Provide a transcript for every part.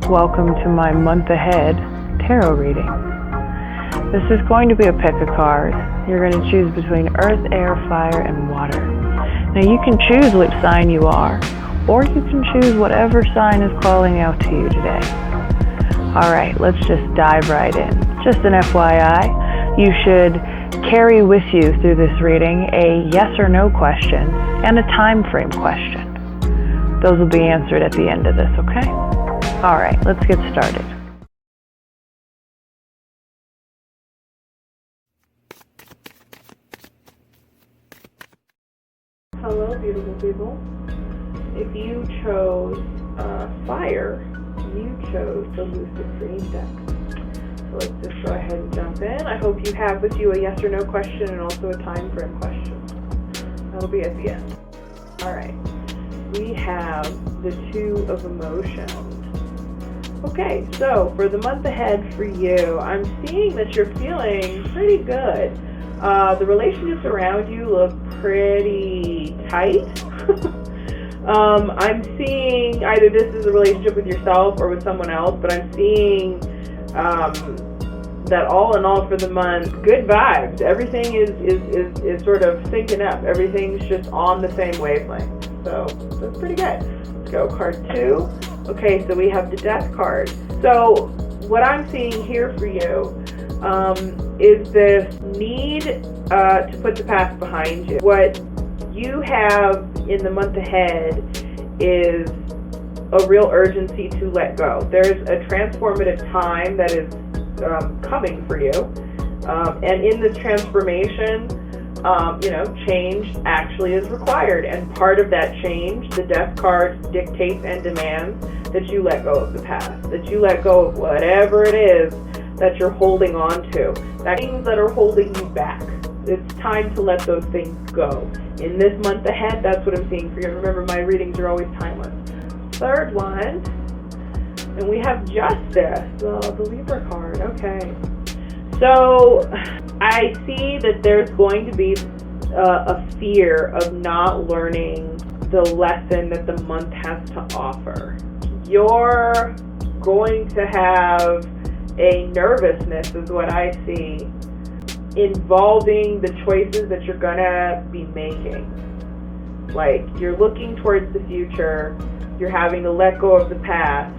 Welcome to my month ahead tarot reading. This is going to be a pick a card. You're going to choose between earth, air, fire, and water. Now you can choose which sign you are, or you can choose whatever sign is calling out to you today. Alright, let's just dive right in. Just an FYI, you should carry with you through this reading a yes or no question and a time frame question. Those will be answered at the end of this, okay? Alright, let's get started. Hello, beautiful people. If you chose fire, you chose the Lucid Dream deck. So let's just go ahead and jump in. I hope you have with you a yes or no question and also a time frame question. That'll be at the end. Alright, we have the Two of Emotions. Okay, so for the month ahead for you, I'm seeing that you're feeling pretty good. The relationships around you look pretty tight. I'm seeing either this is a relationship with yourself or with someone else, but I'm seeing that all in all for the month, good vibes. Everything is sort of syncing up. Everything's just on the same wavelength. So that's pretty good. Let's go card 2. Okay, so we have the Death card. So what I'm seeing here for you is this need to put the past behind you. What you have in the month ahead is a real urgency to let go. There's a transformative time that is coming for you. And in this transformation, change actually is required. And part of that change, the Death card dictates and demands that you let go of the past, that you let go of whatever it is that you're holding on to, that things that are holding you back. It's time to let those things go. In this month ahead, that's what I'm seeing for you. Remember, my readings are always timeless. Third one, and we have Justice, the Libra card. Okay. So I see that there's going to be a fear of not learning the lesson that the month has to offer. You're going to have a nervousness, is what I see, involving the choices that you're going to be making. Like, you're looking towards the future, you're having to let go of the past.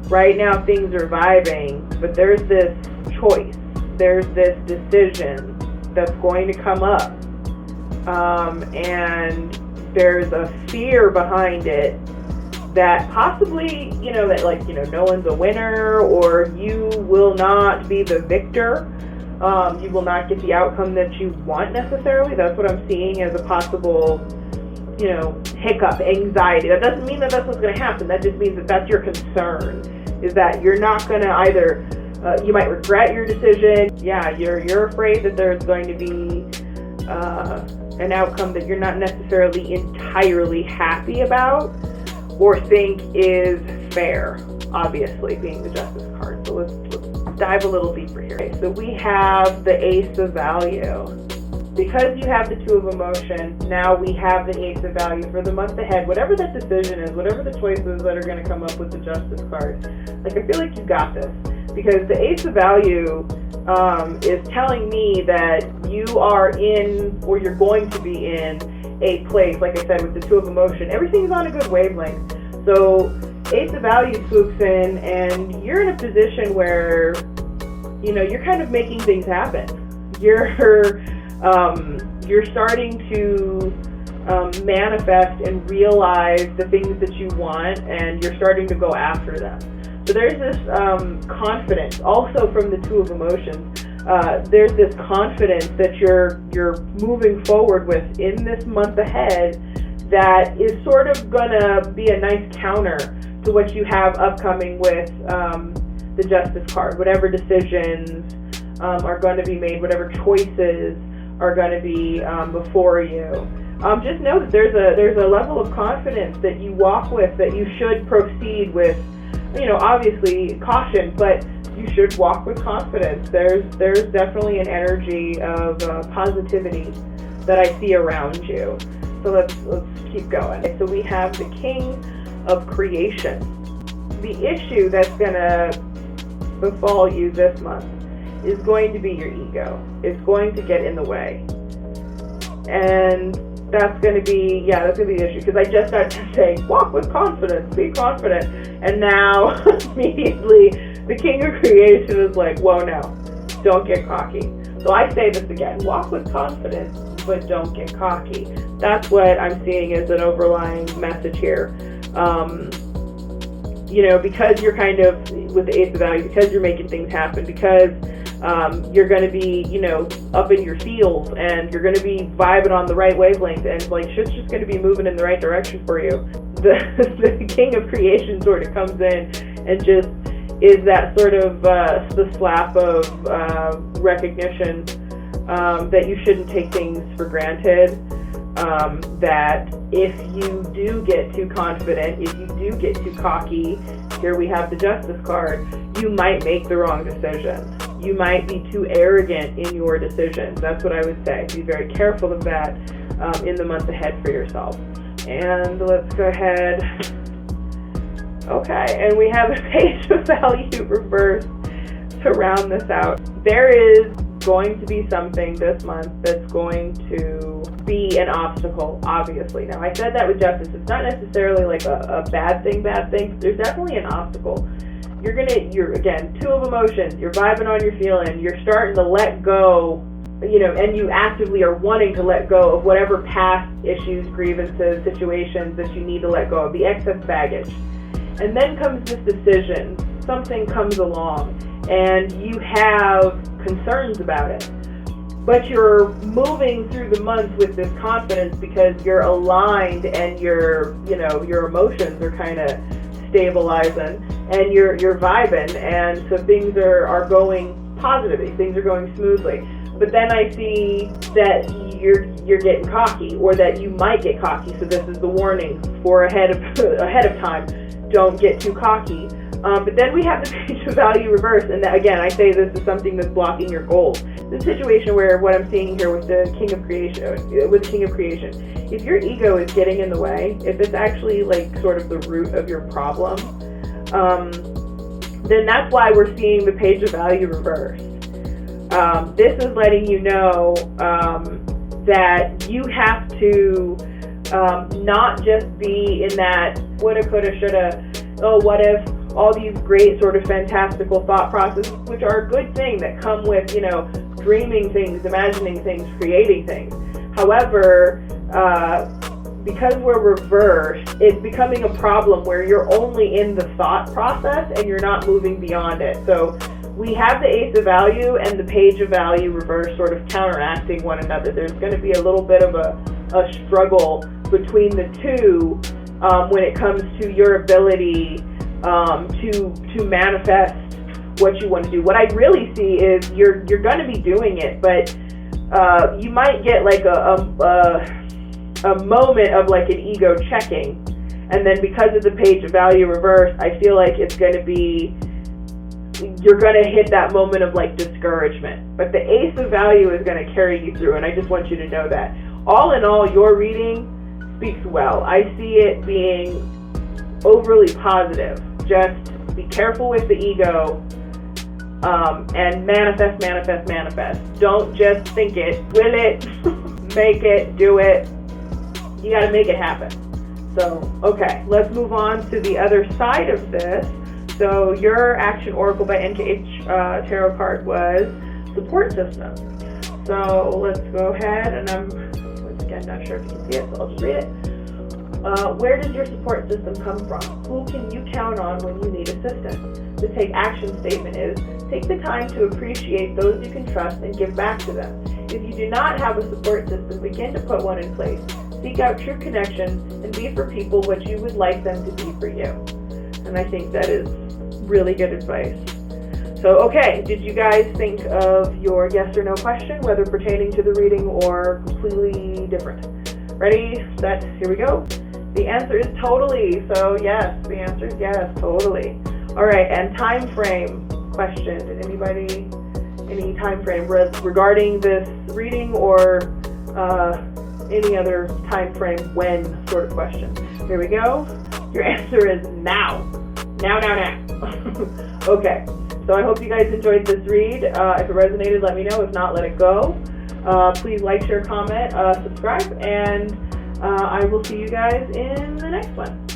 Right now things are vibing, but there's this choice, there's this decision that's going to come up, and there's a fear behind it that possibly, no one's a winner, or you will not be the victor. You will not get the outcome that you want necessarily. That's what I'm seeing as a possible, hiccup, anxiety. That doesn't mean that that's what's going to happen. That just means that that's your concern, is that you're not going to either, you might regret your decision. Yeah, you're afraid that there's going to be an outcome that you're not necessarily entirely happy about or think is fair, obviously, being the Justice card. So let's dive a little deeper here. Okay, so we have the Ace of Value. Because you have the Two of Emotions, now we have the Ace of Value for the month ahead. Whatever that decision is, whatever the choices that are going to come up with the Justice card, I feel like you got this. Because the Ace of Value is telling me that you are in, or you're going to be in, a place, like I said, with the Two of Emotion. Everything's on a good wavelength. So Ace of Value swoops in, and you're in a position where, you're kind of making things happen. You're starting to manifest and realize the things that you want, and you're starting to go after them. So there's this confidence, also from the Two of Emotions. There's this confidence that you're moving forward with in this month ahead that is sort of gonna be a nice counter to what you have upcoming with the Justice card. Whatever decisions are going to be made, whatever choices are going to be before you. Just know that there's a level of confidence that you walk with, that you should proceed with, obviously caution, but you should walk with confidence. There's definitely an energy of positivity that I see around you. So let's keep going. So we have the King of Creation. the issue that's going to befall you this month is going to be your ego. It's going to get in the way. And that's going to be the issue. Because I just got to say, walk with confidence, be confident. And now, immediately, the King of Creation is like, whoa, no, don't get cocky. So I say this again, walk with confidence, but don't get cocky. That's what I'm seeing as an overlying message here. Because you're kind of, with the Ace of Value, because you're making things happen, because you're going to be, up in your feels, and you're going to be vibing on the right wavelength, and like shit's just going to be moving in the right direction for you. The King of Creation sort of comes in and just is that sort of the slap of recognition that you shouldn't take things for granted. That if you do get too confident, if you do get too cocky, here we have the Justice card, you might make the wrong decision. You might be too arrogant in your decisions. That's what I would say. Be very careful of that in the month ahead for yourself. And let's go ahead. Okay, and we have a Page of Value reversed to round this out. There is going to be something this month that's going to be an obstacle, obviously. Now, I said that with Justice. It's not necessarily like a bad thing. There's definitely an obstacle. You're again, two of emotions. You're vibing on your feeling. You're starting to let go, and you actively are wanting to let go of whatever past issues, grievances, situations that you need to let go of, the excess baggage. And then comes this decision. Something comes along, and you have concerns about it. But you're moving through the month with this confidence because you're aligned and your emotions are kind of stabilizing and you're vibing, and so things are going positively, things are going smoothly. But then I see that you're getting cocky, or that you might get cocky. So this is the warning for ahead of time. Don't get too cocky. But then we have the Page of Value reverse, and that, again, I say this is something that's blocking your goals. This situation where what I'm seeing here with the King of Creation, if your ego is getting in the way, if it's actually like sort of the root of your problem, then that's why we're seeing the Page of Value reverse. This is letting you know that you have to not just be in that woulda, coulda, shoulda, oh, what if, all these great sort of fantastical thought processes, which are a good thing, that come with, dreaming things, imagining things, creating things. However, because we're reversed, it's becoming a problem where you're only in the thought process and you're not moving beyond it. So we have the Ace of Value and the Page of Value reverse sort of counteracting one another. There's going to be a little bit of a struggle between the two when it comes to your ability to manifest what you want to do. What I really see is you're going to be doing it, but you might get like a moment of like an ego checking, and then because of the Page of Value reverse, I feel like it's going to be, you're going to hit that moment of like discouragement. But the Ace of Value is going to carry you through, and I just want you to know that. All in all, your reading speaks well. I see it being overly positive. Just be careful with the ego, and manifest. Don't just think it, will it, make it, do it. You got to make it happen. So, okay, let's move on to the other side of this. So your Action Oracle by NKH Tarot card was support system. So let's go ahead, and I'm, once again, not sure if you can see it, so I'll just read it. Where does your support system come from? Who can you count on when you need assistance? The take action statement is, take the time to appreciate those you can trust and give back to them. If you do not have a support system, begin to put one in place. Seek out true connections and be for people what you would like them to be for you. And I think that is really good advice. So, okay, did you guys think of your yes or no question, whether pertaining to the reading or completely different? Ready, set, here we go. The answer is totally. So yes, the answer is yes, totally. All right, and time frame question. Did anybody, any time frame regarding this reading, or any other time frame when sort of question? Here we go. Your answer is now. Now. Okay, so I hope you guys enjoyed this read. If it resonated, let me know. If not, let it go. Please like, share, comment, subscribe, and I will see you guys in the next one.